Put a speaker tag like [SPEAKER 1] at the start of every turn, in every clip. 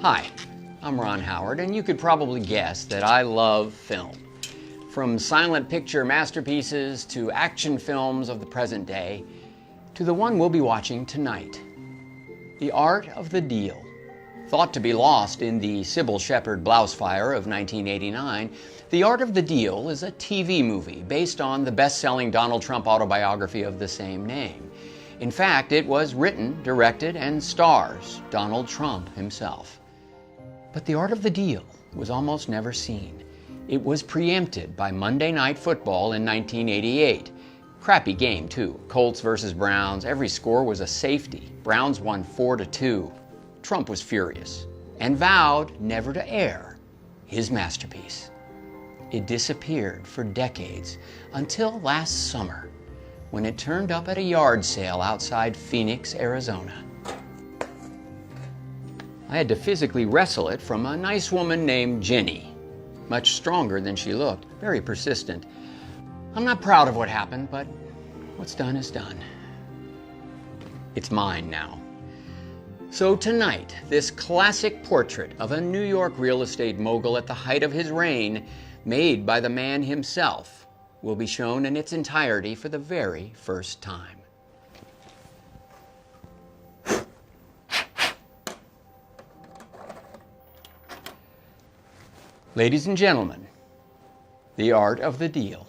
[SPEAKER 1] Hi, I'm Ron Howard, and you could probably guess that I love film. From silent picture masterpieces to action films of the present day, to the one we'll be watching tonight, The Art of the Deal. Thought to be lost in the Sybil Shepherd blouse fire of 1989, The Art of the Deal is a TV movie based on the best-selling Donald Trump autobiography of the same name. In fact, it was written, directed, and stars Donald Trump himself. But The Art of the Deal was almost never seen. It was preempted by Monday Night Football in 1988. Crappy game, too. Colts versus Browns. Every score was a safety. Browns won 4-2. Trump was furious and vowed never to air his masterpiece. It disappeared for decades until last summer when it turned up at a yard sale outside Phoenix, Arizona. I had to physically wrestle it from a nice woman named Jenny. Much stronger than she looked, very persistent. I'm not proud of what happened, but what's done is done. It's mine now. So tonight, this classic portrait of a New York real estate mogul at the height of his reign, made by the man himself, will be shown in its entirety for the very first time. Ladies and gentlemen, The Art of the Deal.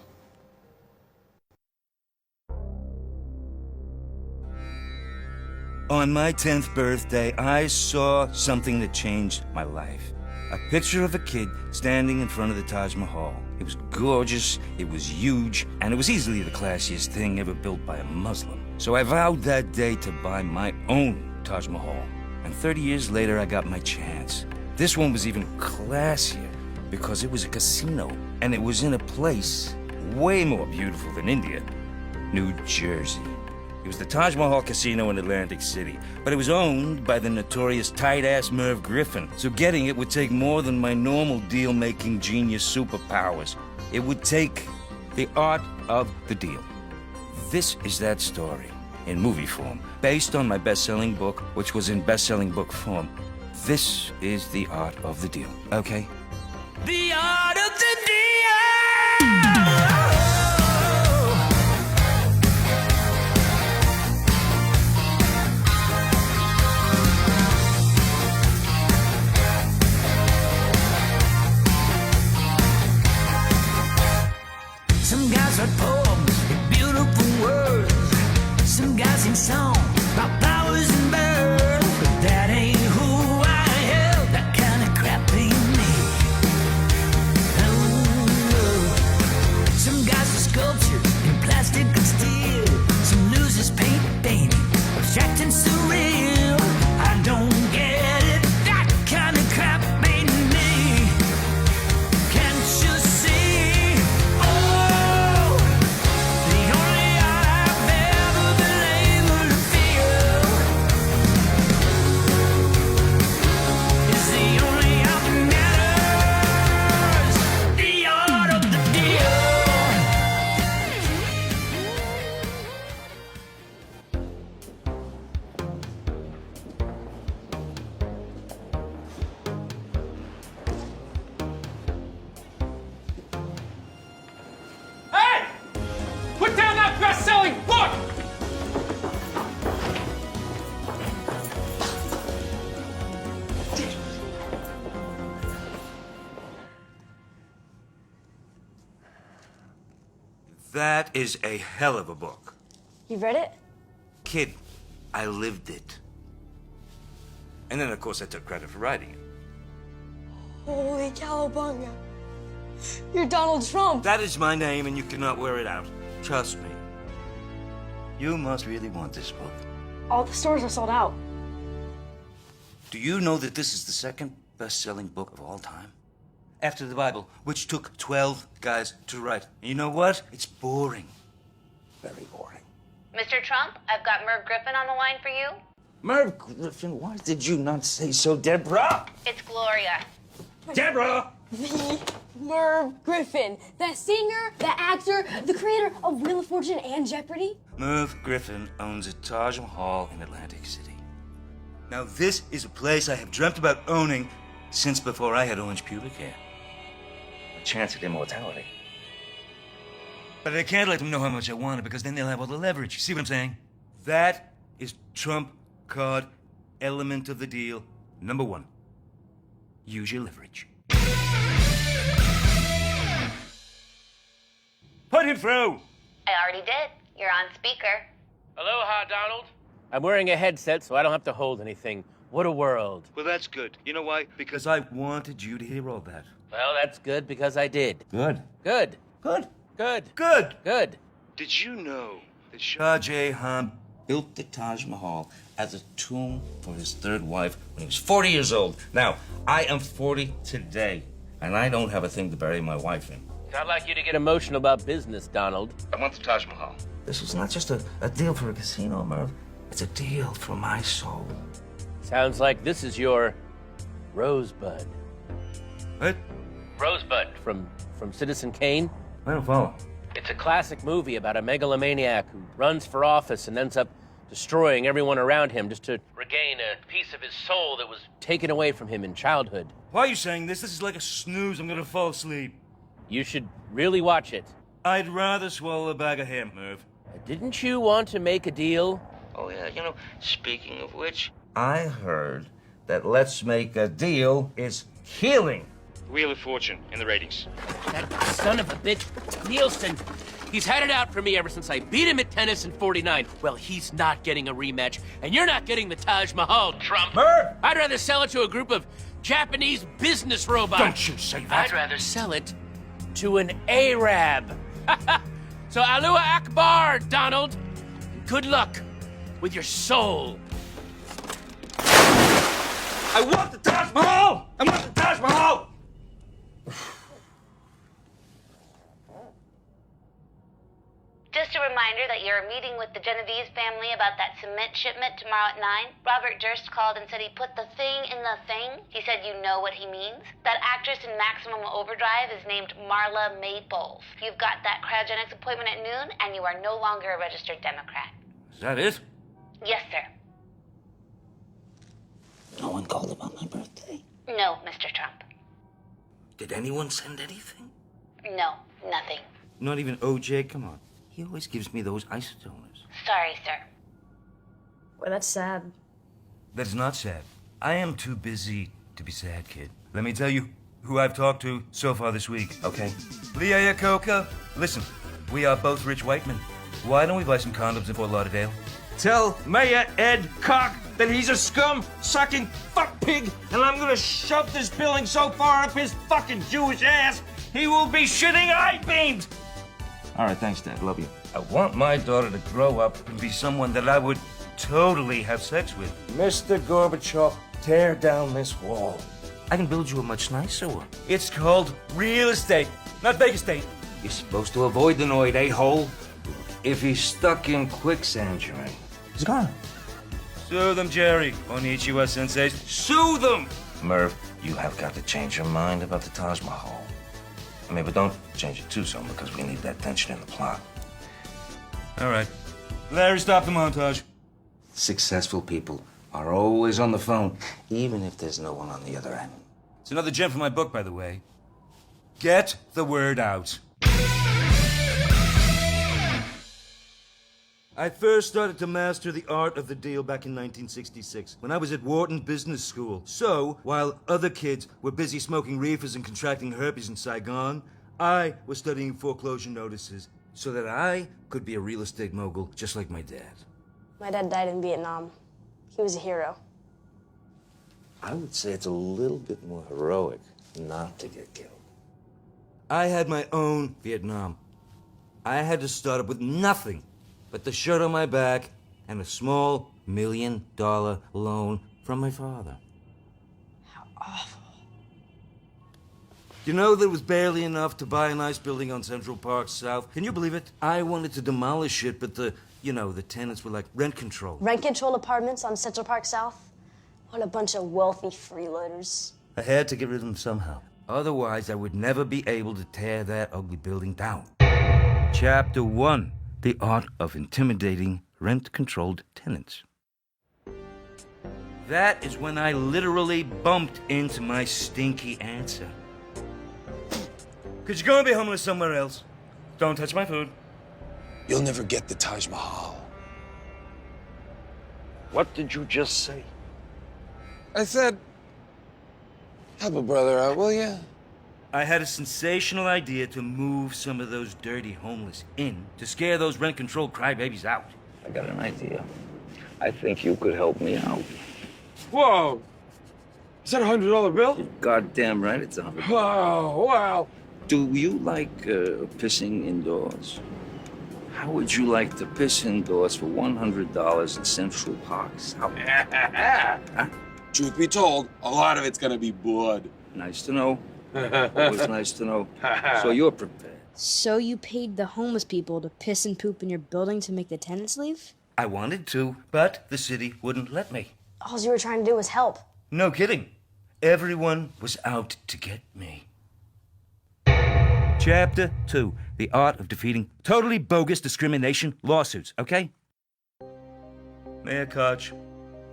[SPEAKER 2] On my 10th birthday, I saw something that changed my life. A picture of a kid standing in front of the Taj Mahal. It was gorgeous, it was huge, and it was easily the classiest thing ever built by a Muslim. So I vowed that day to buy my own Taj Mahal. And 30 years later, I got my chance. This one was even classier because it was a casino, and it was in a place way more beautiful than India, New Jersey. It was the Taj Mahal Casino in Atlantic City, but it was owned by the notorious tight-ass Merv Griffin, so getting it would take more than my normal deal-making genius superpowers. It would take the art of the deal. This is that story, in movie form, based on my best-selling book, which was in best-selling book form. This is the art of the deal, okay? The art of the deal!
[SPEAKER 3] Some guys write poems with beautiful words. Some guys sing songs about flowers and birds. But that ain't who I am. That kind of crap ain't me. Oh, some guys are sculptures in plastic and steel. Some losers paint painting, abstract and surreal. I don't get it. That kind of crap ain't me. Can't you see? Oh, the only art I've ever been able to feel is the only art that matters. The art of the deal.
[SPEAKER 4] Hey! Put down that best-selling book!
[SPEAKER 2] That is a hell of a book.
[SPEAKER 5] You've read it?
[SPEAKER 2] Kid, I lived it. And then, of course, I took credit for writing it.
[SPEAKER 5] Holy cowabunga. You're Donald Trump.
[SPEAKER 2] That is my name, and you cannot wear it out. Trust me. You must really want this book.
[SPEAKER 5] All the stores are sold out.
[SPEAKER 2] Do you know that this is the second best-selling book of all time? After the Bible, which took 12 guys to write. And you know what? It's boring. Very boring.
[SPEAKER 6] Mr. Trump, I've got Merv Griffin on the line for you.
[SPEAKER 2] Merv Griffin, why did you not say so, Deborah?
[SPEAKER 6] It's Gloria.
[SPEAKER 2] Deborah!
[SPEAKER 5] The Merv Griffin, the singer, the actor, the creator of Wheel of Fortune and Jeopardy.
[SPEAKER 2] Merv Griffin owns a Taj Mahal in Atlantic City. Now, this is a place I have dreamt about owning since before I had orange pubic hair.
[SPEAKER 7] A chance at immortality.
[SPEAKER 2] But I can't let them know how much I want it because then they'll have all the leverage. You see what I'm saying? That is trump card element of the deal. Number one. Use your leverage. Put him through!
[SPEAKER 6] I already did. You're on speaker.
[SPEAKER 4] Aloha, Donald.
[SPEAKER 8] I'm wearing a headset, so I don't have to hold anything. What a world.
[SPEAKER 2] Well, that's good. You know why? Because I wanted you to hear all that.
[SPEAKER 8] Well, that's good because I did.
[SPEAKER 2] Good.
[SPEAKER 8] Good.
[SPEAKER 2] Good.
[SPEAKER 8] Good.
[SPEAKER 2] Good.
[SPEAKER 8] Good.
[SPEAKER 2] Did you know that Shah Jahan built the Taj Mahal as a tomb for his third wife when he was 40 years old? Now, I am 40 today, and I don't have a thing to bury my wife in.
[SPEAKER 8] I'd like you to get emotional about business, Donald.
[SPEAKER 7] I want the Taj Mahal.
[SPEAKER 2] This is not just a deal for a casino, Merv. It's a deal for my soul.
[SPEAKER 8] Sounds like this is your Rosebud.
[SPEAKER 2] What?
[SPEAKER 8] Rosebud from Citizen Kane.
[SPEAKER 2] I don't follow.
[SPEAKER 8] It's a classic movie about a megalomaniac who runs for office and ends up destroying everyone around him just to regain a piece of his soul that was taken away from him in childhood.
[SPEAKER 2] Why are you saying this? This is like a snooze. I'm gonna fall asleep.
[SPEAKER 8] You should really watch it.
[SPEAKER 2] I'd rather swallow a bag of hemp, Merv.
[SPEAKER 8] Didn't you want to make a deal?
[SPEAKER 7] Oh, yeah, speaking of which, I heard that Let's Make a Deal is healing.
[SPEAKER 4] Wheel of Fortune in the ratings.
[SPEAKER 8] That son of a bitch, Nielsen. He's had it out for me ever since I beat him at tennis in '49. Well, he's not getting a rematch, and you're not getting the Taj Mahal, Trump.
[SPEAKER 2] Merv!
[SPEAKER 8] I'd rather sell it to a group of Japanese business robots.
[SPEAKER 2] Don't you say that.
[SPEAKER 8] I'd rather sell it to an Arab. So Alua Akbar, Donald. Good luck with your soul.
[SPEAKER 2] I want the Taj Mahal! I want the Taj Mahal!
[SPEAKER 6] Just a reminder that you're meeting with the Genovese family about that cement shipment tomorrow at 9. Robert Durst called and said he put the thing in the thing. He said you know what he means. That actress in Maximum Overdrive is named Marla Maples. You've got that cryogenics appointment at noon, and you are no longer a registered Democrat.
[SPEAKER 2] Is that it?
[SPEAKER 6] Yes, sir.
[SPEAKER 7] No one called about my birthday.
[SPEAKER 6] No, Mr. Trump.
[SPEAKER 2] Did anyone send anything?
[SPEAKER 6] No, nothing.
[SPEAKER 2] Not even OJ? Come on. He always gives me those isotoners.
[SPEAKER 6] Sorry, sir.
[SPEAKER 5] Well, that's sad.
[SPEAKER 2] That is not sad. I am too busy to be sad, kid. Let me tell you who I've talked to so far this week.
[SPEAKER 7] Okay.
[SPEAKER 2] Leah Iacocca, listen, we are both rich white men. Why don't we buy some condoms in Fort Lauderdale?
[SPEAKER 9] Tell Mayor Ed Koch that he's a scum-sucking fuck pig, and I'm gonna shove this building so far up his fucking Jewish ass, he will be shitting I-beams!
[SPEAKER 2] All right, thanks, Dad. Love you. I want my daughter to grow up and be someone that I would totally have sex with.
[SPEAKER 9] Mr. Gorbachev, tear down this wall.
[SPEAKER 2] I can build you a much nicer one. It's called real estate, not Vegas estate.
[SPEAKER 7] You're supposed to avoid the Noid, a-hole. If he's stuck in quicksand, Jerry, he's gone.
[SPEAKER 2] Sue them, Jerry. Konnichiwa, senseis. Sue them!
[SPEAKER 7] Merv, you have got to change your mind about the Taj Mahal. I mean, but don't change it too soon because we need that tension in the plot.
[SPEAKER 2] All right. Larry, stop the montage.
[SPEAKER 7] Successful people are always on the phone, even if there's no one on the other end.
[SPEAKER 2] It's another gem from my book, by the way. Get the word out. I first started to master the art of the deal back in 1966, when I was at Wharton Business School. So, while other kids were busy smoking reefers and contracting herpes in Saigon, I was studying foreclosure notices so that I could be a real estate mogul just like my dad.
[SPEAKER 5] My dad died in Vietnam. He was a hero.
[SPEAKER 7] I would say it's a little bit more heroic not to get killed.
[SPEAKER 2] I had my own Vietnam. I had to start up with nothing but the shirt on my back and a small $1 million loan from my father.
[SPEAKER 5] How awful.
[SPEAKER 2] You know, there was barely enough to buy a nice building on Central Park South. Can you believe it? I wanted to demolish it, but the tenants were like rent control.
[SPEAKER 5] Rent-controlled apartments on Central Park South? What a bunch of wealthy freeloaders.
[SPEAKER 2] I had to get rid of them somehow. Otherwise, I would never be able to tear that ugly building down. Chapter 1. The Art of Intimidating Rent-Controlled Tenants. That is when I literally bumped into my stinky answer. Could you go and be homeless somewhere else? Don't touch my food.
[SPEAKER 10] You'll never get the Taj Mahal.
[SPEAKER 7] What did you just say?
[SPEAKER 10] I said, help a brother out, will ya?
[SPEAKER 2] I had a sensational idea to move some of those dirty homeless in to scare those rent-controlled crybabies out.
[SPEAKER 7] I got an idea. I think you could help me out.
[SPEAKER 10] Whoa! Is that a $100 bill?
[SPEAKER 7] Goddamn right it's $100.
[SPEAKER 10] Wow, wow.
[SPEAKER 7] Do you like pissing indoors? How would you like to piss indoors for $100 in Central Parks? Huh?
[SPEAKER 10] Truth be told, a lot of it's gonna be blood.
[SPEAKER 7] Nice to know. Always nice to know. So you're prepared.
[SPEAKER 11] So you paid the homeless people to piss and poop in your building to make the tenants leave?
[SPEAKER 2] I wanted to, but the city wouldn't let me.
[SPEAKER 5] All you were trying to do was help.
[SPEAKER 2] No kidding. Everyone was out to get me. Chapter 2, The Art of Defeating Totally Bogus Discrimination Lawsuits, okay? Mayor Koch,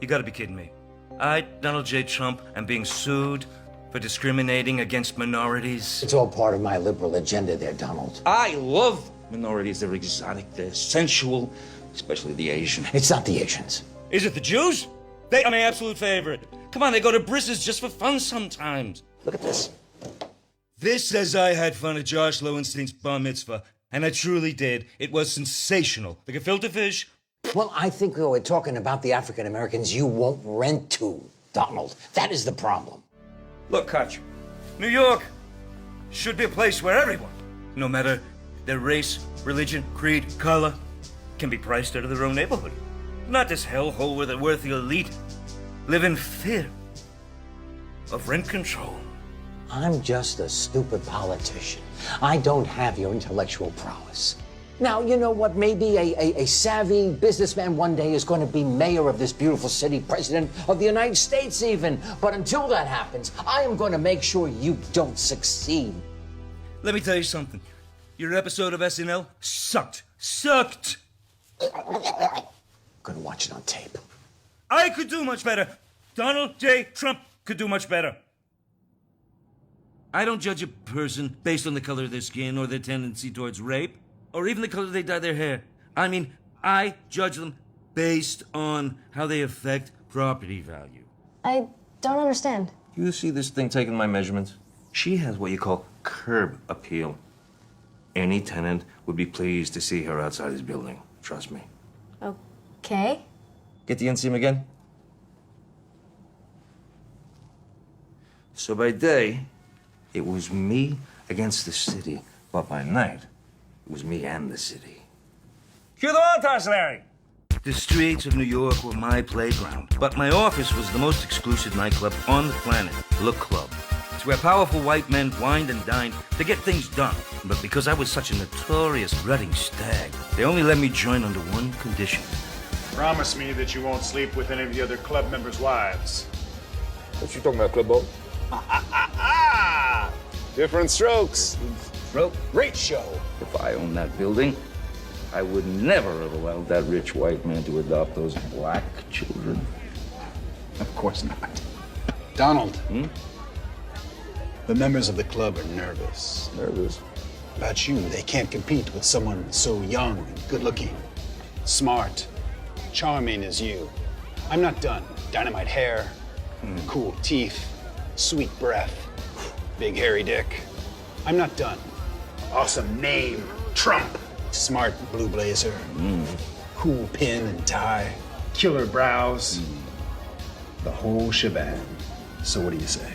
[SPEAKER 2] you gotta be kidding me. I, Donald J. Trump, am being sued for discriminating against minorities.
[SPEAKER 12] It's all part of my liberal agenda there, Donald.
[SPEAKER 7] I love minorities. They're exotic, they're sensual, especially the Asian.
[SPEAKER 12] It's not the Asians.
[SPEAKER 2] Is it the Jews? They are my absolute favorite. Come on, they go to Briss's just for fun sometimes.
[SPEAKER 7] Look at this.
[SPEAKER 2] This says I had fun at Josh Lowenstein's bar mitzvah, and I truly did. It was sensational. Like a filter fish.
[SPEAKER 12] Well, I think we're talking about the African Americans you won't rent to, Donald. That is the problem.
[SPEAKER 2] Look, Koch, New York should be a place where everyone, no matter their race, religion, creed, color, can be priced out of their own neighborhood. Not this hellhole where the worthy elite live in fear of rent control.
[SPEAKER 12] I'm just a stupid politician. I don't have your intellectual prowess. Now, you know what? Maybe a savvy businessman one day is going to be mayor of this beautiful city, president of the United States even. But until that happens, I am going to make sure you don't succeed.
[SPEAKER 2] Let me tell you something. Your episode of SNL sucked. Sucked!
[SPEAKER 12] Gonna watch it on tape.
[SPEAKER 2] I could do much better. Donald J. Trump could do much better. I don't judge a person based on the color of their skin or their tendency towards rape, or even the color they dye their hair. I mean, I judge them based on how they affect property value.
[SPEAKER 5] I don't understand.
[SPEAKER 7] You see this thing taking my measurements? She has what you call curb appeal. Any tenant would be pleased to see her outside his building. Trust me.
[SPEAKER 5] Okay.
[SPEAKER 7] Get the inseam again? So by day, it was me against the city, but by night, it was me and the city.
[SPEAKER 2] Cue the montage, Larry! The streets of New York were my playground, but my office was the most exclusive nightclub on the planet, Le Club. It's where powerful white men wined and dined to get things done. But because I was such a notorious rutting stag, they only let me join under one condition.
[SPEAKER 13] Promise me that you won't sleep with any of the other club members' wives.
[SPEAKER 10] What you talking about, Clubbo? Different strokes. Great show.
[SPEAKER 7] If I owned that building, I would never have allowed that rich white man to adopt those black children.
[SPEAKER 13] Of course not. Donald. The members of the club are nervous.
[SPEAKER 7] Nervous?
[SPEAKER 13] About you. They can't compete with someone so young and good-looking, smart, charming as you. I'm not done. Dynamite hair, cool teeth, sweet breath, big hairy dick. I'm not done. Awesome name, Trump. Smart blue blazer, cool pin and tie, killer brows, the whole shebang. So what do you say?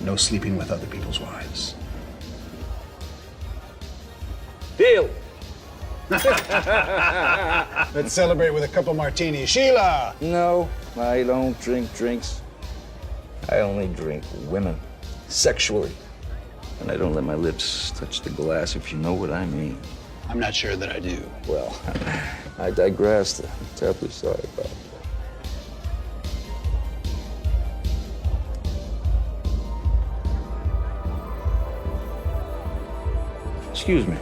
[SPEAKER 13] No sleeping with other people's wives.
[SPEAKER 10] Deal.
[SPEAKER 13] Let's celebrate with a couple martinis. Sheila!
[SPEAKER 7] No, I don't drink drinks. I only drink women, sexually. And I don't let my lips touch the glass, if you know what I mean.
[SPEAKER 13] I'm not sure that I do.
[SPEAKER 7] Well, I digressed. I'm terribly sorry about that. Excuse me.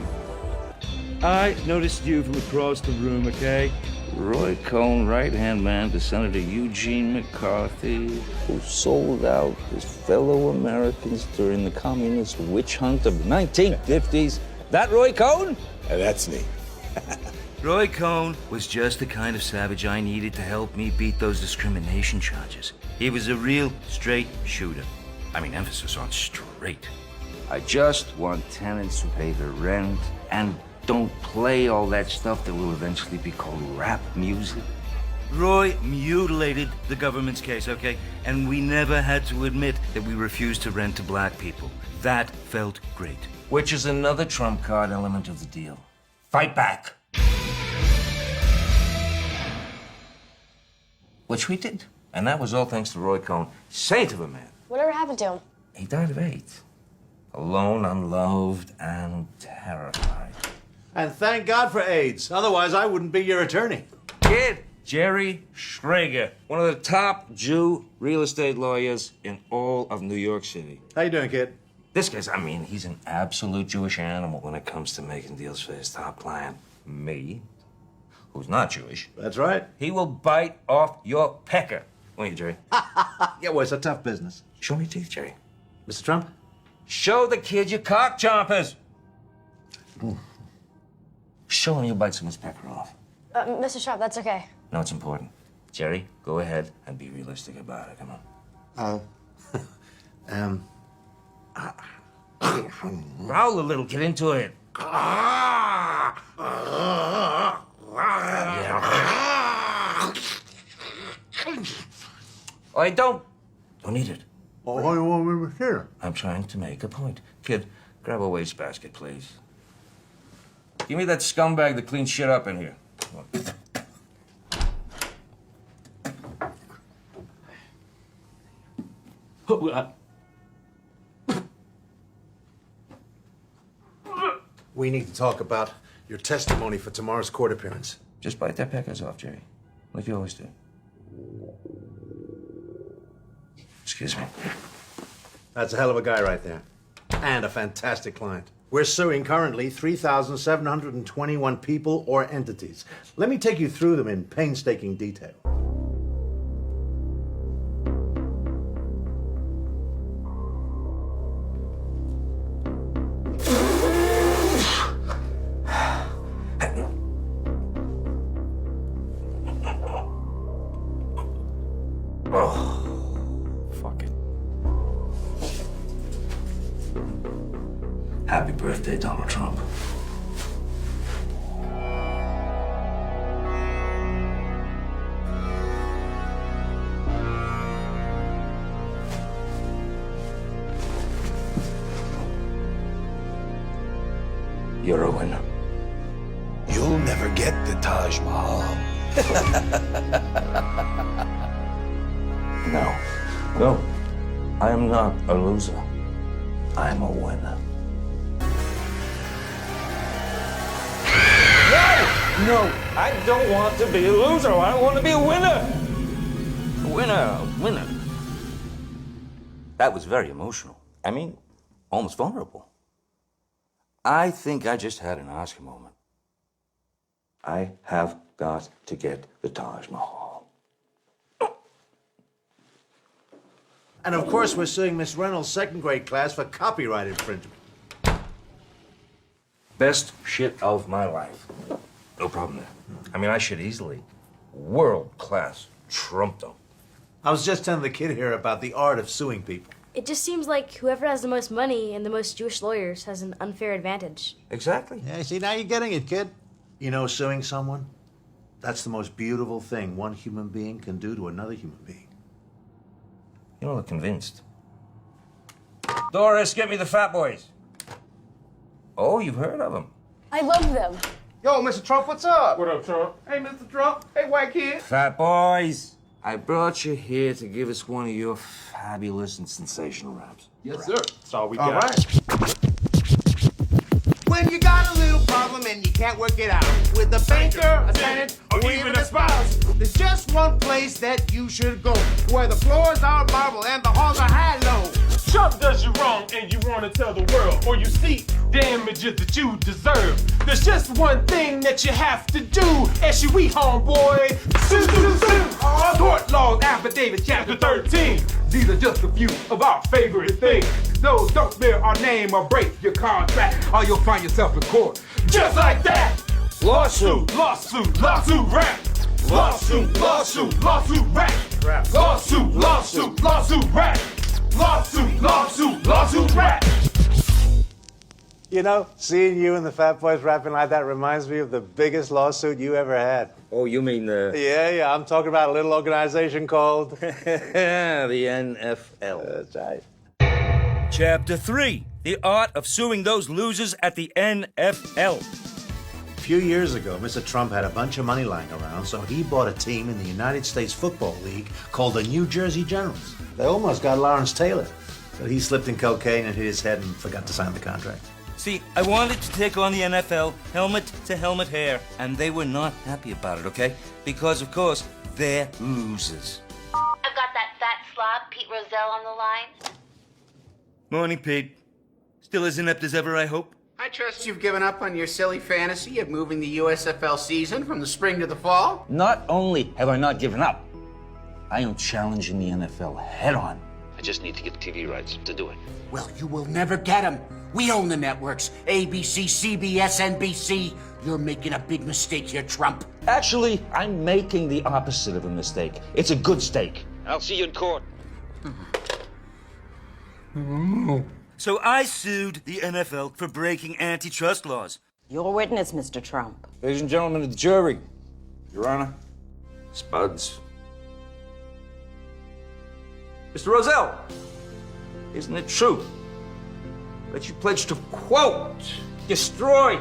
[SPEAKER 2] I noticed you from across the room, okay?
[SPEAKER 7] Roy Cohn, right-hand man to Senator Eugene McCarthy, who sold out his fellow Americans during the communist witch hunt of the 1950s. That Roy Cohn?
[SPEAKER 10] That's me.
[SPEAKER 2] Roy Cohn was just the kind of savage I needed to help me beat those discrimination charges. He was a real straight shooter. I mean, emphasis on straight.
[SPEAKER 7] I just want tenants who pay their rent and don't play all that stuff that will eventually be called rap music.
[SPEAKER 2] Roy mutilated the government's case, okay? And we never had to admit that we refused to rent to black people. That felt great.
[SPEAKER 7] Which is another trump card element of the deal. Fight back. Which we did. And that was all thanks to Roy Cohn, saint of a man.
[SPEAKER 5] Whatever happened to him?
[SPEAKER 7] He died of AIDS. Alone, unloved, and terrified.
[SPEAKER 14] And thank God for AIDS. Otherwise, I wouldn't be your attorney.
[SPEAKER 7] Kid, Jerry Schrager, one of the top Jew real estate lawyers in all of New York City.
[SPEAKER 14] How you doing, kid?
[SPEAKER 7] This guy's, I mean, he's an absolute Jewish animal when it comes to making deals for his top client, me, who's not Jewish.
[SPEAKER 14] That's right.
[SPEAKER 7] He will bite off your pecker. Won't you, Jerry?
[SPEAKER 14] Yeah, well, it's a tough business.
[SPEAKER 7] Show me your teeth, Jerry.
[SPEAKER 14] Mr. Trump?
[SPEAKER 7] Show the kid your cock chompers. Show him you'll bite someone's pecker off.
[SPEAKER 5] Mr. Trump, that's okay.
[SPEAKER 7] No, it's important. Jerry, go ahead and be realistic about it. Come on. Growl a little, get into it. I don't eat it.
[SPEAKER 14] Oh, why do you want me to hear?
[SPEAKER 7] I'm trying to make a point. Kid, grab a wastebasket, please. Give me that scumbag that cleans shit up in here.
[SPEAKER 14] We need to talk about your testimony for tomorrow's court appearance.
[SPEAKER 7] Just bite their peckers off, Jerry. Like you always do. Excuse me.
[SPEAKER 14] That's a hell of a guy right there. And a fantastic client. We're suing currently 3,721 people or entities. Let me take you through them in painstaking detail.
[SPEAKER 7] Happy birthday, Donald Trump. You're a winner.
[SPEAKER 10] You'll never get the Taj Mahal.
[SPEAKER 7] No. I am not a loser. I am a winner. No, I don't want to be a loser. I want to be a winner. A winner. That was very emotional. I mean, almost vulnerable. I think I just had an Oscar moment. I have got to get the Taj Mahal.
[SPEAKER 14] And of course, we're suing Miss Reynolds' second grade class for copyright infringement.
[SPEAKER 7] Best shit of my life. No problem there. I mean, I should easily world-class trump them.
[SPEAKER 14] I was just telling the kid here about the art of suing people.
[SPEAKER 11] It just seems like whoever has the most money and the most Jewish lawyers has an unfair advantage.
[SPEAKER 7] Exactly.
[SPEAKER 14] Yeah, see, now you're getting it, kid. You know, suing someone, that's the most beautiful thing one human being can do to another human being.
[SPEAKER 7] You don't look convinced. Doris, get me the Fat Boys. Oh, you've heard of them.
[SPEAKER 5] I love them.
[SPEAKER 15] Yo, Mr. Trump, what's up? What up, Trump? Hey, Mr. Trump. Hey, white kid.
[SPEAKER 7] Fat Boys. I brought you here to give us one of your fabulous and sensational raps.
[SPEAKER 15] Yes, sir. That's all we
[SPEAKER 14] All
[SPEAKER 15] got.
[SPEAKER 14] right.
[SPEAKER 15] When you got a little problem and you can't work it out with a banker, a tenant, or even a spouse, there's just one place that you should go, where the floors are marble and the halls are high-low.
[SPEAKER 16] Trump does you wrong and you wanna tell the world, or you seek damages that you deserve. There's just one thing that you have to do. SUE homeboy, sue, sue, sue. Tort laws affidavit chapter 13. These are just a few of our favorite things. Those don't smear our name or break your contract, or you'll find yourself in court. Just like that.
[SPEAKER 7] Lawsuit.
[SPEAKER 16] Lawsuit, lawsuit, rap. Lawsuit, lawsuit, lawsuit, rap. Lawsuit, lawsuit, lawsuit, rap. Lawsuit, lawsuit, lawsuit, rap.
[SPEAKER 14] You know, seeing you and the Fat Boys rapping like that reminds me of the biggest lawsuit you ever had.
[SPEAKER 7] Oh, you mean
[SPEAKER 14] Yeah, I'm talking about a little organization called...
[SPEAKER 7] the NFL.
[SPEAKER 14] That's right.
[SPEAKER 2] Chapter 3, The Art of Suing Those Losers at the NFL.
[SPEAKER 14] A few years ago, Mr. Trump had a bunch of money lying around, so he bought a team in the United States Football League called the New Jersey Generals. They almost got Lawrence Taylor, but he slipped in cocaine and hit his head and forgot to sign the contract.
[SPEAKER 2] See, I wanted to take on the NFL helmet to helmet hair, and they were not happy about it, okay? Because, of course, they're losers.
[SPEAKER 6] I've got that fat slob, Pete Rozelle, on the line.
[SPEAKER 2] Morning, Pete. Still as inept as ever, I hope?
[SPEAKER 15] I trust you've given up on your silly fantasy of moving the USFL season from the spring to the fall.
[SPEAKER 7] Not only have I not given up, I am challenging the NFL head on.
[SPEAKER 8] I just need to get the TV rights to do it.
[SPEAKER 15] Well, you will never get them. We own the networks. ABC, CBS, NBC. You're making a big mistake here, Trump.
[SPEAKER 7] Actually, I'm making the opposite of a mistake. It's a good steak.
[SPEAKER 8] I'll see you in court.
[SPEAKER 2] So I sued the NFL for breaking antitrust laws.
[SPEAKER 17] Your witness, Mr. Trump.
[SPEAKER 7] Ladies and gentlemen of the jury, Your Honor, Spuds. Mr. Rozelle, isn't it true that you pledged to, quote, destroy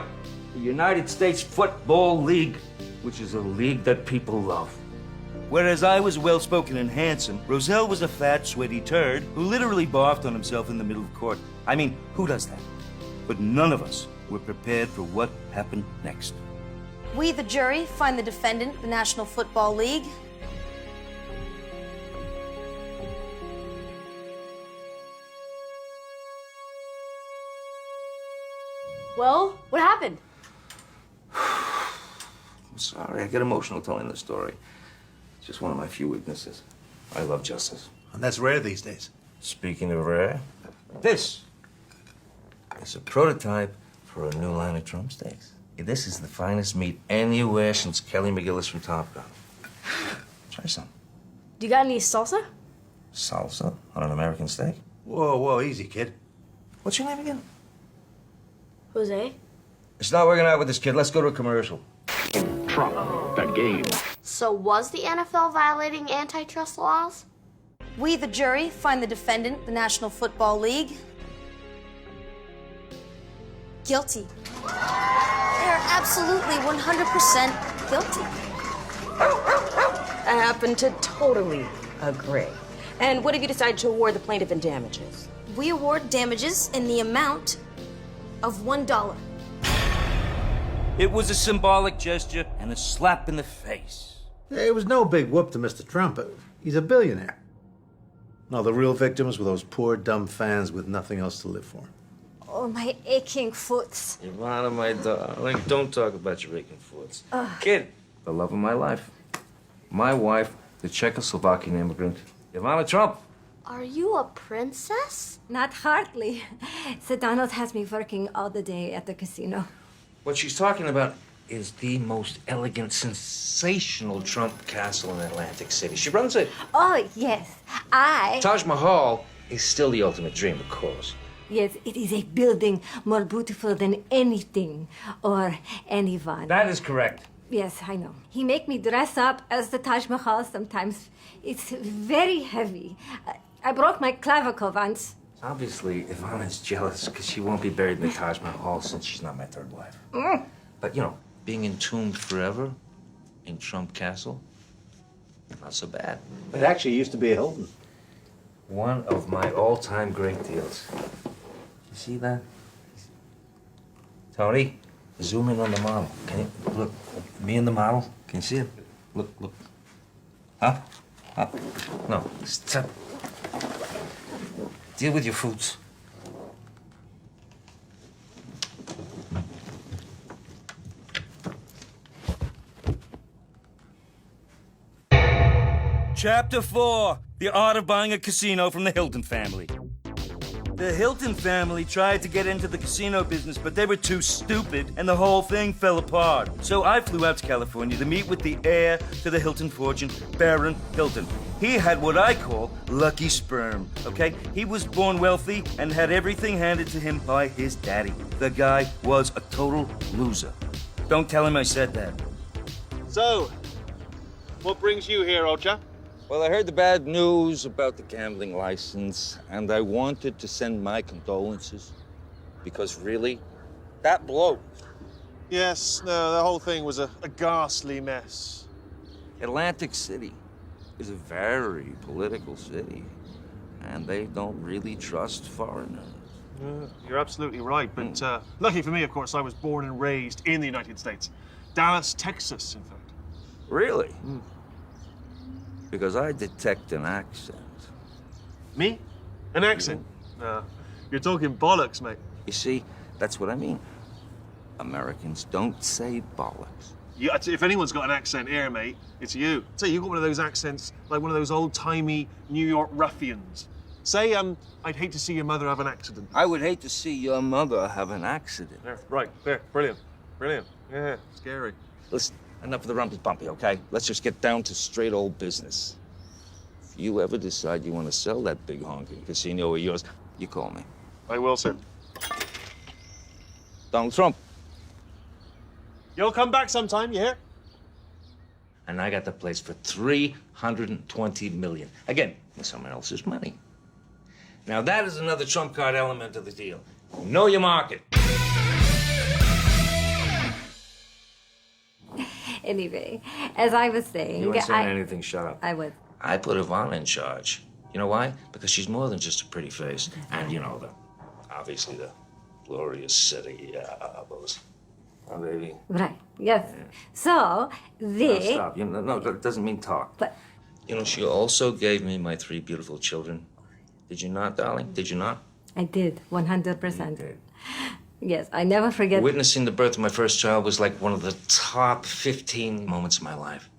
[SPEAKER 7] the United States Football League, which is a league that people love?
[SPEAKER 2] Whereas I was well-spoken and handsome, Rozelle was a fat, sweaty turd who literally barfed on himself in the middle of court. I mean, who does that? But none of us were prepared for what happened next.
[SPEAKER 11] We, the jury, find the defendant, the National Football League.
[SPEAKER 5] Well, what happened?
[SPEAKER 7] I'm sorry, I get emotional telling the story. It's just one of my few weaknesses. I love justice.
[SPEAKER 14] And that's rare these days.
[SPEAKER 7] Speaking of rare, this is a prototype for a new line of Trump steaks. This is the finest meat anywhere since Kelly McGillis from Top Gun. Try some.
[SPEAKER 11] Do you got any salsa?
[SPEAKER 7] Salsa on an American steak?
[SPEAKER 14] Whoa, easy, kid.
[SPEAKER 7] What's your name again?
[SPEAKER 11] Jose?
[SPEAKER 7] It's not working out with this kid. Let's go to a commercial.
[SPEAKER 18] Trump, the game.
[SPEAKER 5] So was the NFL violating antitrust laws?
[SPEAKER 11] We, the jury, find the defendant, the National Football League, guilty. They are absolutely 100% guilty.
[SPEAKER 17] I happen to totally agree. And what have you decided to award the plaintiff in damages?
[SPEAKER 11] We award damages in the amount of $1.
[SPEAKER 2] It was a symbolic gesture and a slap in the face.
[SPEAKER 14] It was no big whoop to Mr. Trump. He's a billionaire. No, the real victims were those poor, dumb fans with nothing else to live for.
[SPEAKER 11] Oh, my aching foot.
[SPEAKER 7] Ivana, my darling, don't talk about your aching foots. Kid, the love of my life. My wife, the Czechoslovakian immigrant, Ivana Trump.
[SPEAKER 5] Are you a princess?
[SPEAKER 19] Not hardly. Sir Donald has me working all the day at the casino.
[SPEAKER 7] What she's talking about is the most elegant, sensational Trump castle in Atlantic City. She runs it.
[SPEAKER 19] Oh, yes.
[SPEAKER 7] Taj Mahal is still the ultimate dream, of course.
[SPEAKER 19] Yes, it is a building more beautiful than anything or anyone.
[SPEAKER 7] That is correct.
[SPEAKER 19] Yes, I know. He make me dress up as the Taj Mahal sometimes. It's very heavy. I broke my clavicle once.
[SPEAKER 7] Obviously, Ivana's jealous because she won't be buried in the Taj Mahal since she's not my third wife. But, you know, being entombed forever in Trump Castle, not so bad.
[SPEAKER 14] It actually used to be a Hilton.
[SPEAKER 7] One of my all-time great deals. You see that? Tony, zoom in on the model. Can you look? Me and the model. Can you see it? Look. Huh? No. Stop.
[SPEAKER 2] Deal with your foods. Chapter 4, The Art of Buying a Casino from the Hilton family. The Hilton family tried to get into the casino business, but they were too stupid, and the whole thing fell apart. So I flew out to California to meet with the heir to the Hilton fortune, Baron Hilton. He had what I call lucky sperm, okay? He was born wealthy and had everything handed to him by his daddy. The guy was a total loser. Don't tell him I said that.
[SPEAKER 20] So, what brings you here, Ocha?
[SPEAKER 7] Well, I heard the bad news about the gambling license, and I wanted to send my condolences. Because really, that bloke.
[SPEAKER 20] Yes, no, the whole thing was a ghastly mess.
[SPEAKER 7] Atlantic City is a very political city, and they don't really trust foreigners.
[SPEAKER 20] You're absolutely right, but lucky for me, of course, I was born and raised in the United States. Dallas, Texas, in fact.
[SPEAKER 7] Really? Because I detect an accent.
[SPEAKER 20] Me? An accent? You're talking bollocks, mate.
[SPEAKER 7] You see, that's what I mean. Americans don't say bollocks.
[SPEAKER 20] If anyone's got an accent here, mate, it's you. Say you've got one of those accents, like one of those old-timey New York ruffians. Say, I'd hate to see your mother have an accident.
[SPEAKER 7] I would hate to see your mother have an accident.
[SPEAKER 20] There, right, there, brilliant, brilliant. Yeah, scary.
[SPEAKER 7] Listen, enough of the rumpy-bumpy, okay? Let's just get down to straight old business. If you ever decide you want to sell that big honking casino of yours, you call me.
[SPEAKER 20] I will, sir.
[SPEAKER 7] Donald Trump.
[SPEAKER 20] You'll come back sometime, you hear?
[SPEAKER 7] And I got the place for $320 million. Again, with someone else's money. Now that is another trump card element of the deal. Know your market.
[SPEAKER 19] Anyway, as I was saying,
[SPEAKER 7] You weren't saying anything, shut up.
[SPEAKER 19] I was.
[SPEAKER 7] I put Ivana in charge. You know why? Because she's more than just a pretty face. And you know, obviously the glorious city those. Oh, baby.
[SPEAKER 19] Right, yes. So,
[SPEAKER 7] No, stop. No, that doesn't mean talk.
[SPEAKER 19] But...
[SPEAKER 7] You know, she also gave me my 3 beautiful children. Did you not, darling? Did you not?
[SPEAKER 19] I did, 100%. Yes, I never forget...
[SPEAKER 7] Witnessing the birth of my first child was like one of the top 15 moments of my life.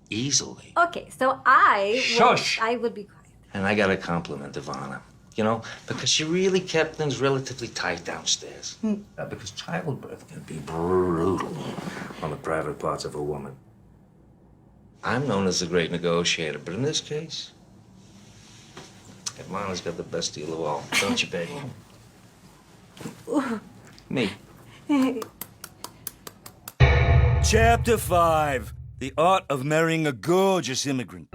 [SPEAKER 7] Easily.
[SPEAKER 19] Okay, so I...
[SPEAKER 7] Shush!
[SPEAKER 19] I would be quiet.
[SPEAKER 7] And I got to compliment Ivana. You know, because she really kept things relatively tight downstairs. Because childbirth can be brutal on the private parts of a woman. I'm known as the great negotiator, but in this case, Ivana's got the best deal of all, don't you, baby? Me.
[SPEAKER 2] Chapter 5, The Art of Marrying a Gorgeous Immigrant.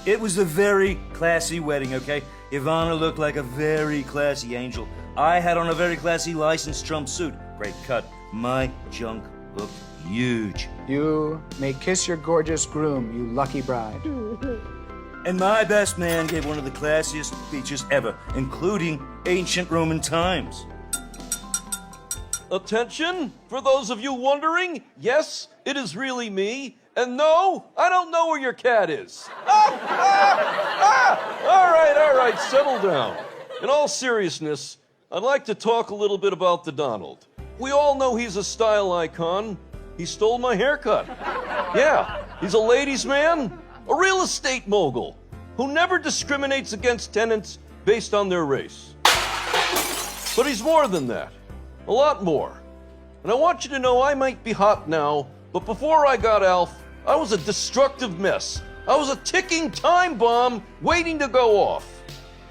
[SPEAKER 2] It was a very classy wedding, okay? Ivana looked like a very classy angel. I had on a very classy licensed Trump suit. Great cut. My junk looked huge.
[SPEAKER 21] You may kiss your gorgeous groom, you lucky bride.
[SPEAKER 2] And my best man gave one of the classiest speeches ever, including ancient Roman times.
[SPEAKER 22] Attention, for those of you wondering, yes, it is really me. And no, I don't know where your cat is. All right, settle down. In all seriousness, I'd like to talk a little bit about the Donald. We all know he's a style icon. He stole my haircut. Yeah, he's a ladies' man, a real estate mogul, who never discriminates against tenants based on their race. But he's more than that, a lot more. And I want you to know I might be hot now, but before I got Alf, I was a destructive mess. I was a ticking time bomb waiting to go off.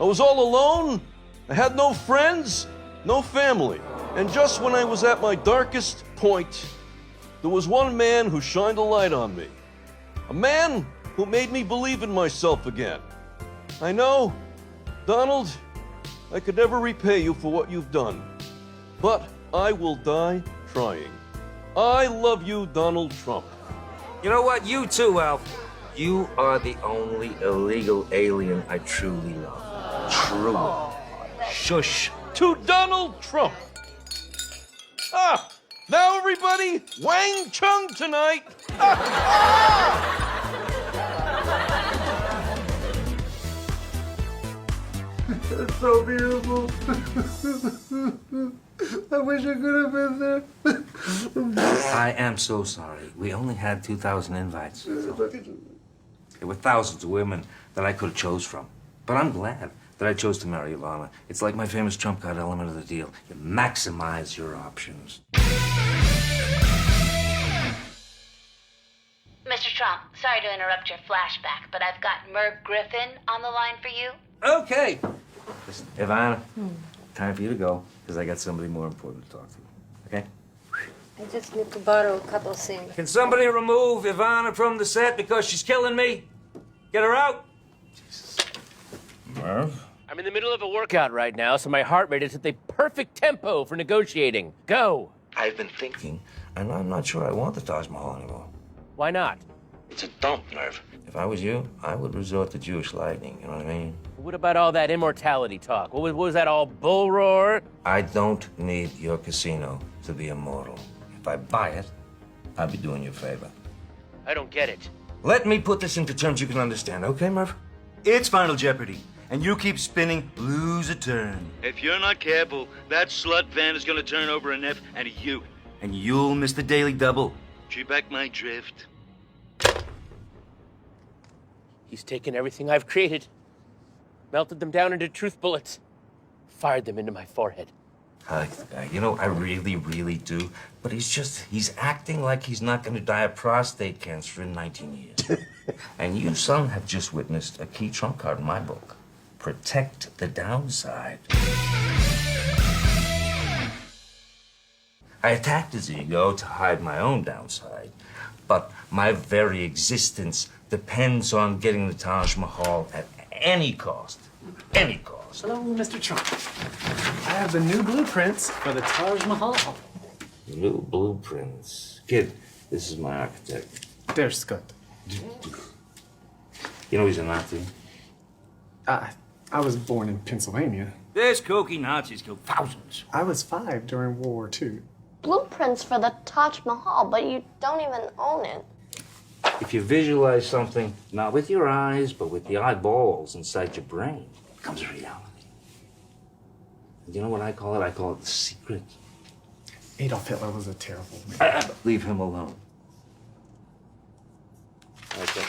[SPEAKER 22] I was all alone. I had no friends, no family. And just when I was at my darkest point, there was one man who shined a light on me. A man who made me believe in myself again. I know, Donald, I could never repay you for what you've done. But I will die trying. I love you, Donald Trump.
[SPEAKER 7] You know what? You too, Alf. You are the only illegal alien I truly love. Truly. Shush.
[SPEAKER 22] To Donald Trump. Now everybody, Wang Chung tonight.
[SPEAKER 16] It's so beautiful. I wish I could have been there.
[SPEAKER 2] I am so sorry. We only had 2,000 invites. There were thousands of women that I could have chose from. But I'm glad that I chose to marry Ivana. It's like my famous trump card element of the deal. You maximize your options.
[SPEAKER 6] Mr. Trump, sorry to interrupt your flashback, but I've got Merv Griffin on the line for you.
[SPEAKER 2] Okay. Listen, Ivana, time for you to go, because I got somebody more important to talk to. Okay?
[SPEAKER 19] I just need to borrow a couple of things.
[SPEAKER 2] Can somebody remove Ivana from the set because she's killing me? Get her out.
[SPEAKER 7] Merv?
[SPEAKER 8] I'm in the middle of a workout right now, so my heart rate is at the perfect tempo for negotiating. Go!
[SPEAKER 2] I've been thinking, and I'm not sure I want the Taj Mahal anymore.
[SPEAKER 8] Why not?
[SPEAKER 2] It's a dump, Merv. If I was you, I would resort to Jewish lightning, you know what I mean?
[SPEAKER 8] What about all that immortality talk? What was that, all bull roar?
[SPEAKER 2] I don't need your casino to be immortal. If I buy it, I'll be doing you a favor.
[SPEAKER 8] I don't get it.
[SPEAKER 2] Let me put this into terms you can understand, okay, Merv? It's Final Jeopardy, and you keep spinning, lose a turn.
[SPEAKER 1] If you're not careful, that slut van is gonna turn over an F and a U.
[SPEAKER 2] And you'll miss the daily double.
[SPEAKER 1] She back my drift.
[SPEAKER 8] He's taken everything I've created, melted them down into truth bullets, fired them into my forehead.
[SPEAKER 2] I like the guy. You know, I really, really do. But he's acting like he's not going to die of prostate cancer in 19 years. And you, son, have just witnessed a key trump card in my book. Protect the downside. I attacked his ego to hide my own downside. But my very existence depends on getting the Taj Mahal at any cost. Any cost.
[SPEAKER 21] Hello, Mr. Trump. I have the new blueprints for the Taj Mahal.
[SPEAKER 2] New blueprints. Kid, this is my architect.
[SPEAKER 21] Der Scott.
[SPEAKER 2] You know he's a Nazi?
[SPEAKER 21] I was born in Pennsylvania.
[SPEAKER 2] There's kooky Nazis killed thousands.
[SPEAKER 21] I was 5 during World War II.
[SPEAKER 5] Blueprints for the Taj Mahal, but you don't even own it.
[SPEAKER 2] If you visualize something, not with your eyes, but with the eyeballs inside your brain, it becomes a reality. And you know what I call it? I call it the secret.
[SPEAKER 21] Adolf Hitler was a terrible man.
[SPEAKER 2] Leave him alone. Okay.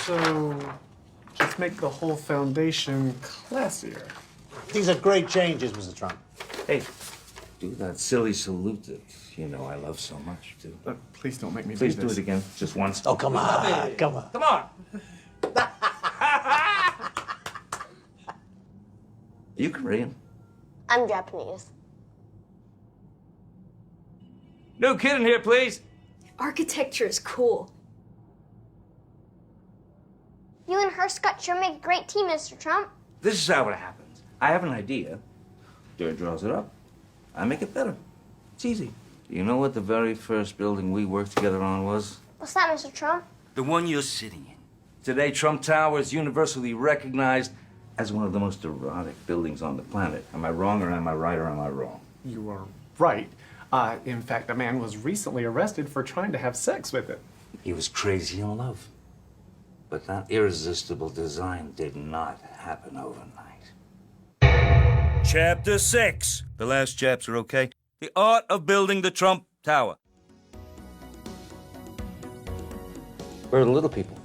[SPEAKER 21] So, just make the whole foundation classier.
[SPEAKER 14] These are great changes, Mr. Trump.
[SPEAKER 2] Hey, do that silly salute that you know I love so much, too.
[SPEAKER 21] Please don't make me
[SPEAKER 2] Please
[SPEAKER 21] do
[SPEAKER 2] do
[SPEAKER 21] this.
[SPEAKER 2] it again, just once.
[SPEAKER 14] Oh, come on. Come on.
[SPEAKER 2] Come on! Are you Korean?
[SPEAKER 5] I'm Japanese.
[SPEAKER 2] No kidding here, please.
[SPEAKER 5] Architecture is cool. You and Scott sure make a great team, Mr. Trump.
[SPEAKER 2] This is how it happens. I have an idea. Dirt draws it up. I make it better. It's easy. You know what the very first building we worked together on was?
[SPEAKER 5] What's that, Mr. Trump?
[SPEAKER 2] The one you're sitting in. Today, Trump Tower is universally recognized as one of the most erotic buildings on the planet. Am I wrong, or am I right, or am I wrong?
[SPEAKER 21] You are right. In fact, a man was recently arrested for trying to have sex with it.
[SPEAKER 2] He was crazy in love. But that irresistible design did not happen overnight. Chapter 6. The last chapter, okay? The art of building the Trump Tower. We're the little people.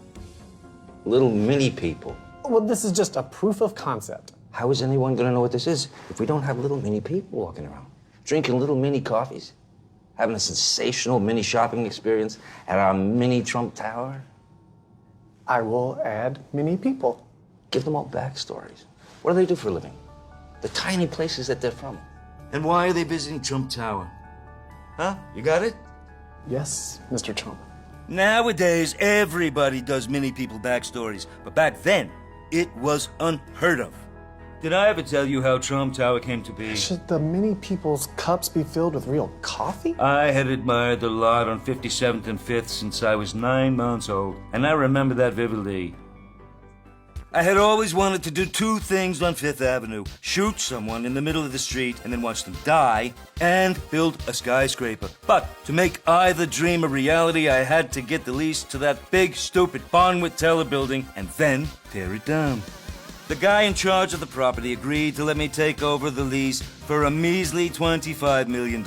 [SPEAKER 2] Little mini people.
[SPEAKER 21] Well, this is just a proof of concept.
[SPEAKER 2] How is anyone going to know what this is if we don't have little mini people walking around? Drinking little mini coffees? Having a sensational mini shopping experience at our mini Trump Tower?
[SPEAKER 21] I will add many people.
[SPEAKER 2] Give them all backstories. What do they do for a living? The tiny places that they're from. And why are they visiting Trump Tower? Huh? You got it?
[SPEAKER 21] Yes, Mr. Trump.
[SPEAKER 2] Nowadays, everybody does mini people backstories. But back then, it was unheard of. Did I ever tell you how Trump Tower came to be?
[SPEAKER 21] Should the many people's cups be filled with real coffee?
[SPEAKER 2] I had admired the lot on 57th and 5th since I was 9 months old, and I remember that vividly. I had always wanted to do two things on Fifth Avenue. Shoot someone in the middle of the street and then watch them die, and build a skyscraper. But to make either dream a reality, I had to get the lease to that big, stupid Bonwit Teller building and then tear it down. The guy in charge of the property agreed to let me take over the lease for a measly $25 million.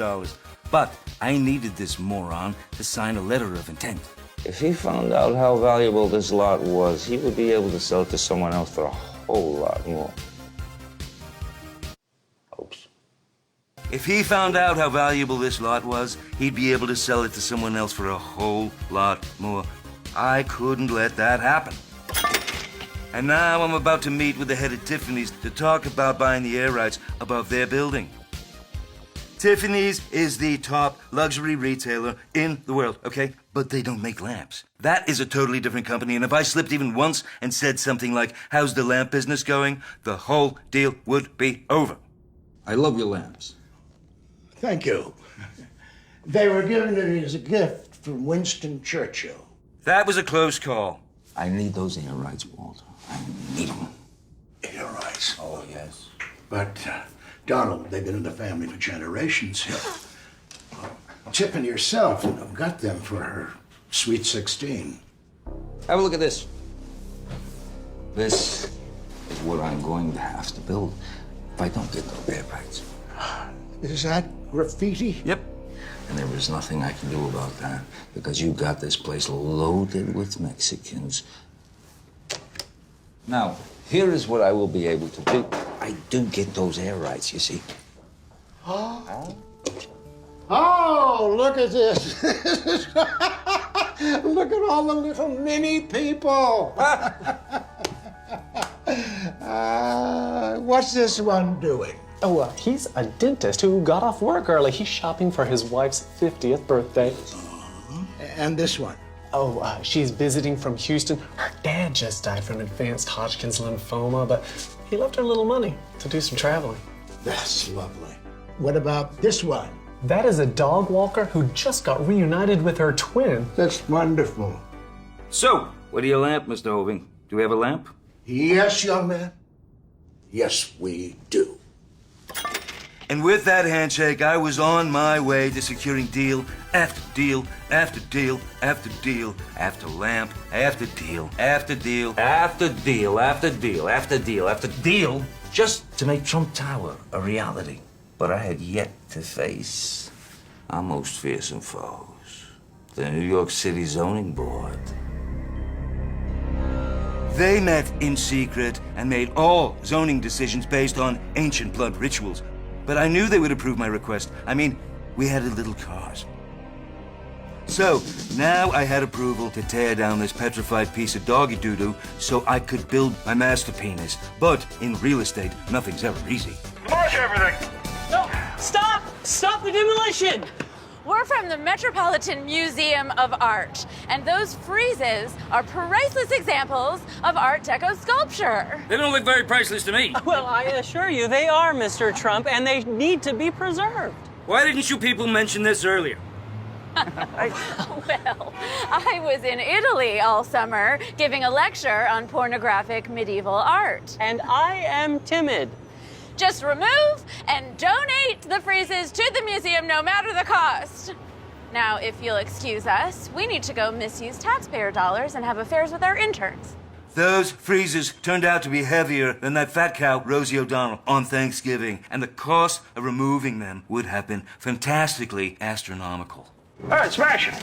[SPEAKER 2] But I needed this moron to sign a letter of intent.
[SPEAKER 7] If he found out how valuable this lot was, he would be able to sell it to someone else for a whole lot more. Oops.
[SPEAKER 2] If he found out how valuable this lot was, he'd be able to sell it to someone else for a whole lot more. I couldn't let that happen. And now I'm about to meet with the head of Tiffany's to talk about buying the air rights above their building. Tiffany's is the top luxury retailer in the world, okay? But they don't make lamps. That is a totally different company, and if I slipped even once and said something like, "How's the lamp business going?" the whole deal would be over.
[SPEAKER 3] I love your lamps.
[SPEAKER 4] Thank you. They were given to me as a gift from Winston Churchill.
[SPEAKER 2] That was a close call.
[SPEAKER 7] I need those air rights, Walter. I need them.
[SPEAKER 4] Air rights.
[SPEAKER 7] Oh, yes.
[SPEAKER 4] But, Donald, they've been in the family for generations. Tiffany herself got them for her Sweet 16.
[SPEAKER 7] Have a look at this. This is what I'm going to have to build if I don't get those air rights.
[SPEAKER 4] Is that graffiti?
[SPEAKER 7] Yep. And there is nothing I can do about that because you got this place loaded with Mexicans. Now, here is what I will be able to do. I do get those air rights, you see.
[SPEAKER 4] Oh, look at this. Look at all the little mini people. What's this one doing?
[SPEAKER 21] Oh, he's a dentist who got off work early. He's shopping for his wife's 50th birthday.
[SPEAKER 4] And this one?
[SPEAKER 21] Oh, she's visiting from Houston. Her dad just died from advanced Hodgkin's lymphoma, but he left her a little money to do some traveling.
[SPEAKER 4] That's lovely. What about this one?
[SPEAKER 21] That is a dog walker who just got reunited with her twin.
[SPEAKER 4] That's wonderful.
[SPEAKER 2] So, what do you lamp, Mr. Hoving? Do we have a lamp?
[SPEAKER 4] Yes, young man. Yes, we do.
[SPEAKER 2] And with that handshake, I was on my way to securing deal after deal after deal after deal after lamp after deal after deal after deal after deal after deal after deal just to make Trump Tower a reality. But I had yet to face our most fearsome foes, the New York City Zoning Board. They met in secret and made all zoning decisions based on ancient blood rituals. But I knew they would approve my request. I mean, we had a little cause. So, now I had approval to tear down this petrified piece of doggy doo-doo so I could build my master penis. But in real estate, nothing's ever easy.
[SPEAKER 16] Demolish everything!
[SPEAKER 23] No! Stop! Stop the demolition!
[SPEAKER 24] We're from the Metropolitan Museum of Art, and those friezes are priceless examples of Art Deco sculpture.
[SPEAKER 23] They don't look very priceless to me. Well, I assure you, they are, Mr. Trump, and they need to be preserved.
[SPEAKER 2] Why didn't you people mention this earlier?
[SPEAKER 24] Well, I was in Italy all summer giving a lecture on pornographic medieval art.
[SPEAKER 23] And I am timid.
[SPEAKER 24] Just remove and donate the friezes to the museum no matter the cost. Now, if you'll excuse us, we need to go misuse taxpayer dollars and have affairs with our interns.
[SPEAKER 2] Those friezes turned out to be heavier than that fat cow, Rosie O'Donnell, on Thanksgiving, and the cost of removing them would have been fantastically astronomical.
[SPEAKER 16] All right, smash it.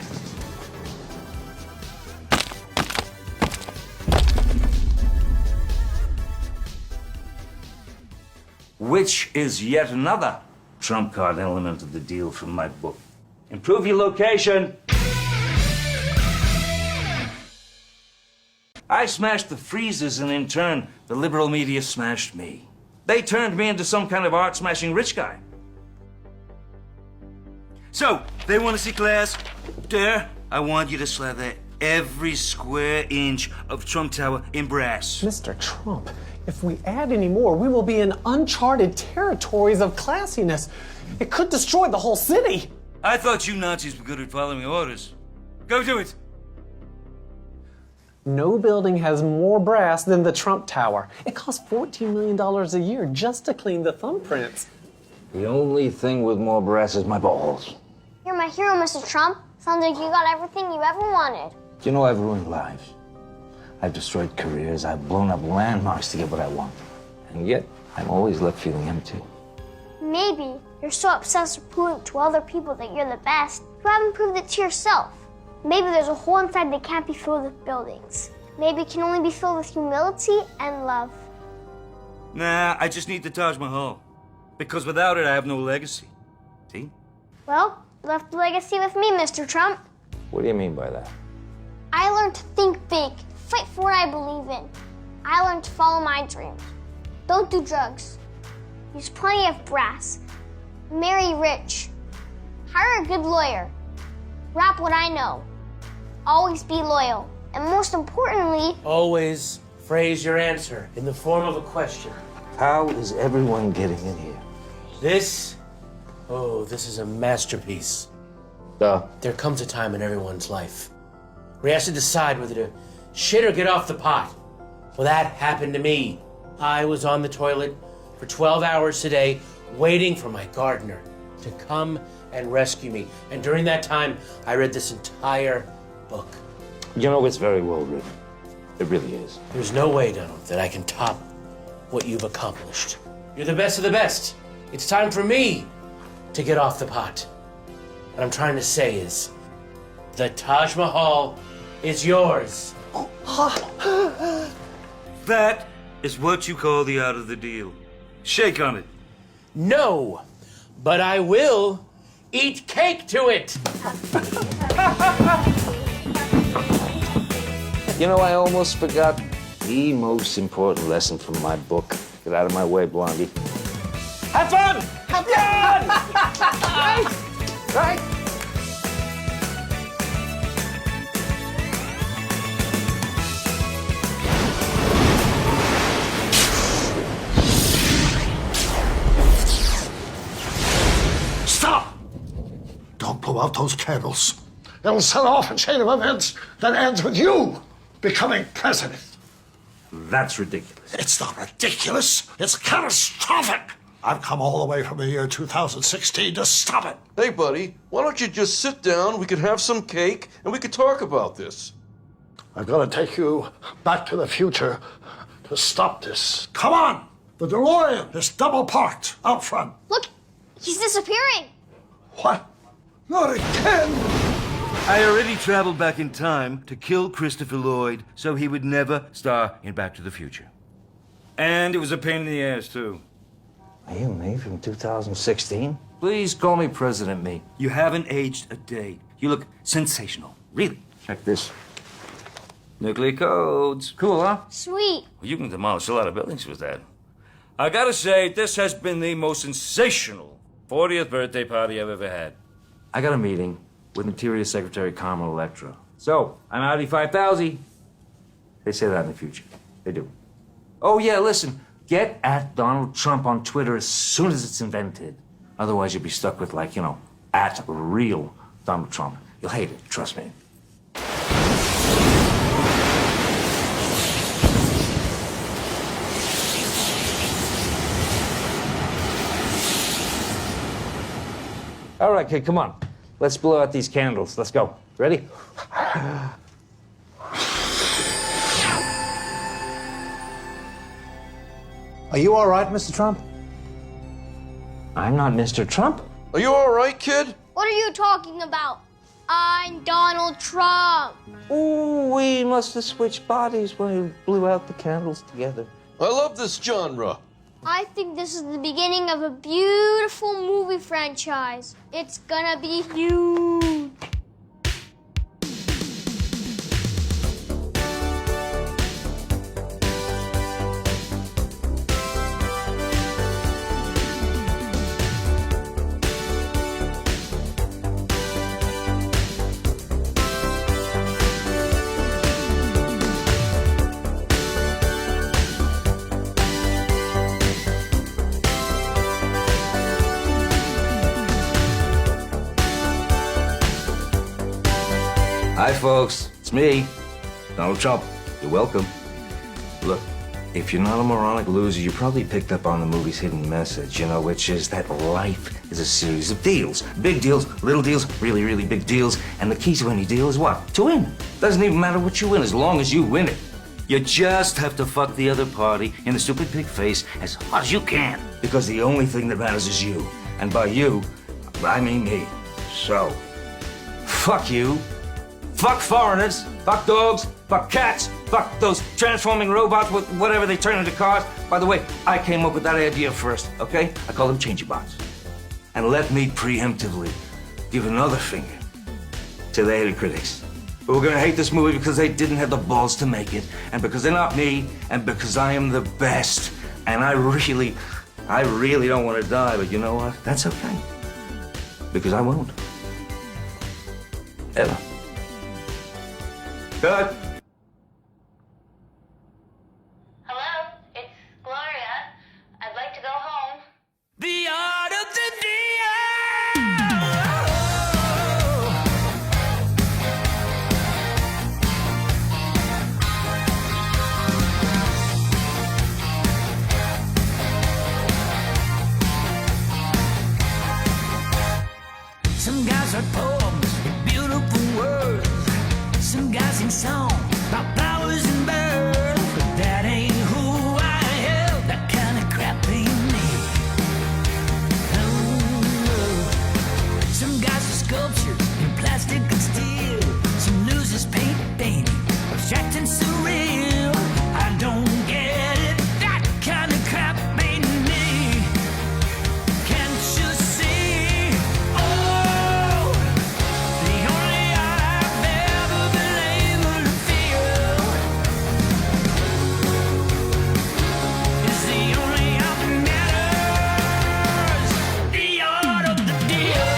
[SPEAKER 2] Which is yet another trump card element of the deal from my book. Improve your location. I smashed the freezers, and in turn, the liberal media smashed me. They turned me into some kind of art-smashing rich guy. So, they want to see class? There, I want you to slather every square inch of Trump Tower in brass.
[SPEAKER 21] Mr. Trump, if we add any more, we will be in uncharted territories of classiness. It could destroy the whole city.
[SPEAKER 2] I thought you Nazis were good at following orders. Go do it.
[SPEAKER 21] No building has more brass than the Trump Tower. It costs $14 million a year just to clean the thumbprints.
[SPEAKER 7] The only thing with more brass is my balls.
[SPEAKER 9] You're my hero, Mr. Trump. Sounds like you got everything you ever wanted.
[SPEAKER 7] You know, I've ruined lives. I've destroyed careers. I've blown up landmarks to get what I want. And yet, I'm always left feeling empty.
[SPEAKER 9] Maybe you're so obsessed with proving to other people that you're the best, you haven't proved it to yourself. Maybe there's a hole inside that can't be filled with buildings. Maybe it can only be filled with humility and love.
[SPEAKER 2] Nah, I just need the Taj Mahal. Because without it, I have no legacy. See?
[SPEAKER 9] Well, you left a legacy with me, Mr. Trump.
[SPEAKER 7] What do you mean by that?
[SPEAKER 9] I learned to think big, fight for what I believe in. I learned to follow my dreams. Don't do drugs. Use plenty of brass. Marry rich. Hire a good lawyer. Rap what I know. Always be loyal. And most importantly,
[SPEAKER 8] Always phrase your answer in the form of a question.
[SPEAKER 7] How is everyone getting in here?
[SPEAKER 8] This is a masterpiece.
[SPEAKER 7] There
[SPEAKER 8] comes a time in everyone's life where he has to decide whether to shit or get off the pot. Well, that happened to me. I was on the toilet for 12 hours today waiting for my gardener to come and rescue me. And during that time, I read this entire book.
[SPEAKER 7] You know, it's very well written. It really is.
[SPEAKER 8] There's no way, Donald, that I can top what you've accomplished. You're the best of the best. It's time for me to get off the pot. What I'm trying to say is, the Taj Mahal is yours.
[SPEAKER 2] That is what you call the art of the deal. Shake on it.
[SPEAKER 8] No, but I will eat cake to it.
[SPEAKER 7] You know, I almost forgot the most important lesson from my book. Get out of my way, Blondie.
[SPEAKER 8] Have fun! Have fun!
[SPEAKER 7] Right?
[SPEAKER 4] Stop! Don't blow out those candles. It'll set off a chain of events that ends with you becoming president.
[SPEAKER 2] That's ridiculous.
[SPEAKER 4] It's not ridiculous. It's catastrophic. I've come all the way from the year 2016 to stop it.
[SPEAKER 22] Hey, buddy, why don't you just sit down? We could have some cake and we could talk about this.
[SPEAKER 4] I've got to take you back to the future to stop this. Come on! The DeLorean is double parked out front.
[SPEAKER 9] look, he's disappearing.
[SPEAKER 4] What? Not again!
[SPEAKER 2] I already traveled back in time to kill Christopher Lloyd so he would never star in Back to the Future. And it was a pain in the ass, too.
[SPEAKER 7] Are you me from 2016? Please call me President Me.
[SPEAKER 2] You haven't aged a day. You look sensational. Really.
[SPEAKER 7] Check this.
[SPEAKER 2] Nuclear codes.
[SPEAKER 7] Cool, huh?
[SPEAKER 9] Sweet.
[SPEAKER 2] Well, you can demolish a lot of buildings with that. I gotta say, this has been the most sensational 40th birthday party I've ever had.
[SPEAKER 7] I got a meeting with Interior Secretary Carmen Electra. So, I'm Audi 5000. They say that in the future. They do. Oh, yeah, listen. Get at Donald Trump on Twitter as soon as it's invented. Otherwise, you'll be stuck with, like, you know, at real Donald Trump. You'll hate it, trust me. All right, kid, come on. Let's blow out these candles. Let's go. Ready?
[SPEAKER 14] Are you all right, Mr. Trump?
[SPEAKER 7] I'm not Mr. Trump.
[SPEAKER 22] Are you all right, kid?
[SPEAKER 9] What are you talking about? I'm Donald Trump.
[SPEAKER 7] Ooh, we must have switched bodies when we blew out the candles together.
[SPEAKER 22] I love this genre.
[SPEAKER 9] I think this is the beginning of a beautiful movie franchise. It's gonna be huge.
[SPEAKER 7] Hi, folks. It's me.
[SPEAKER 2] Donald Trump, you're welcome. Look, if you're not a moronic loser, you probably picked up on the movie's hidden message, which is that life is a series of deals. Big deals, little deals, really, really big deals. And the key to any deal is what? To win. Doesn't even matter what you win, as long as you win it. You just have to fuck the other party in the stupid pig face as hard as you can. Because the only thing that matters is you. And by you, I mean me. So, fuck you. Fuck foreigners. Fuck dogs. Fuck cats. Fuck those transforming robots with whatever they turn into cars. By the way, I came up with that idea first, okay? I call them changey bots. And let me preemptively give another finger to the hated critics who are gonna hate this movie because they didn't have the balls to make it, and because they're not me, and because I am the best. And I really don't want to die, but you know what? That's okay. Because I won't. Ever. Cut.
[SPEAKER 6] Hello, it's Gloria. I'd like to go home.
[SPEAKER 10] The art of the Some guys write poems with beautiful words. Some guys sing songs about flowers and birds. But that ain't who I am. That kind of crap ain't me. Oh, some guys are sculptures in plastic and steel. Some losers paint painting, abstract and surreal. I don't get it. That kind of crap ain't me. Can't you see? Oh, the only art I've ever been able to feel is the only art that matters. The art of the deal.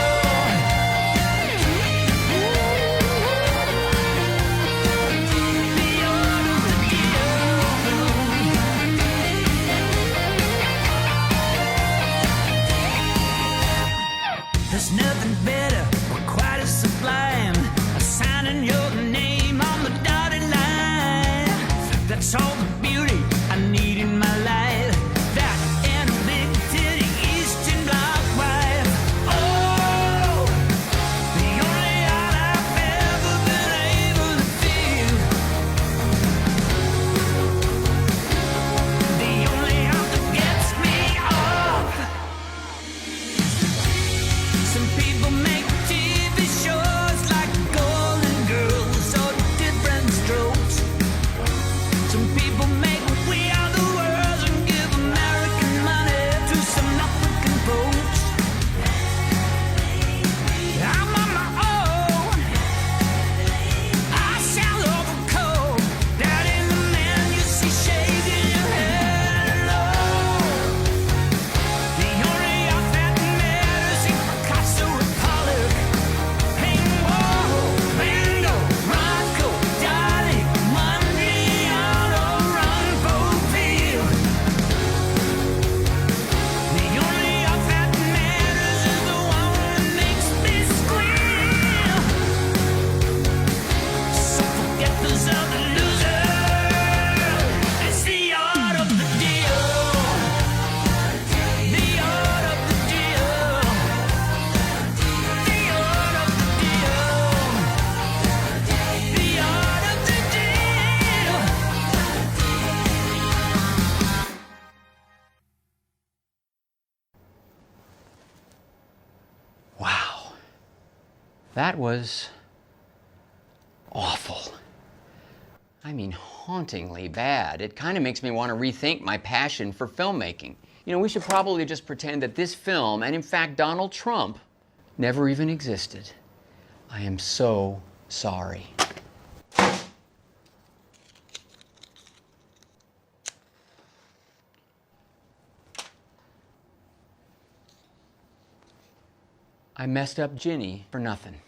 [SPEAKER 10] There's nothing better or quite as sublime as signing your name on the dotted line. That's all the beauty I need in my life. That and a big titty Eastern Bloc wife. Oh, the only art I've ever been able to feel. The only art that gets me off. Some people make TV shows like Golden Girls or Different Strokes. Some people make We Are the World and give American money to some African folks. I'm on my own. I sell over cold. That ain't the man you see shaking your head low. The only art that matters is Picasso or Pollock. Van Gogh, Van Gogh, Rocco, Dali, Mondrian, or Ron Popeil. The only art that matters is the one that makes me squeal. So forget those other losers. It's the art of the deal. The art of the deal. The art of the deal. The art of the deal.
[SPEAKER 12] Wow. That was awful. I mean, hauntingly bad. It kind of makes me want to rethink my passion for filmmaking. We should probably just pretend that this film, and in fact Donald Trump, never even existed. I am so sorry. I messed up Ginny for nothing.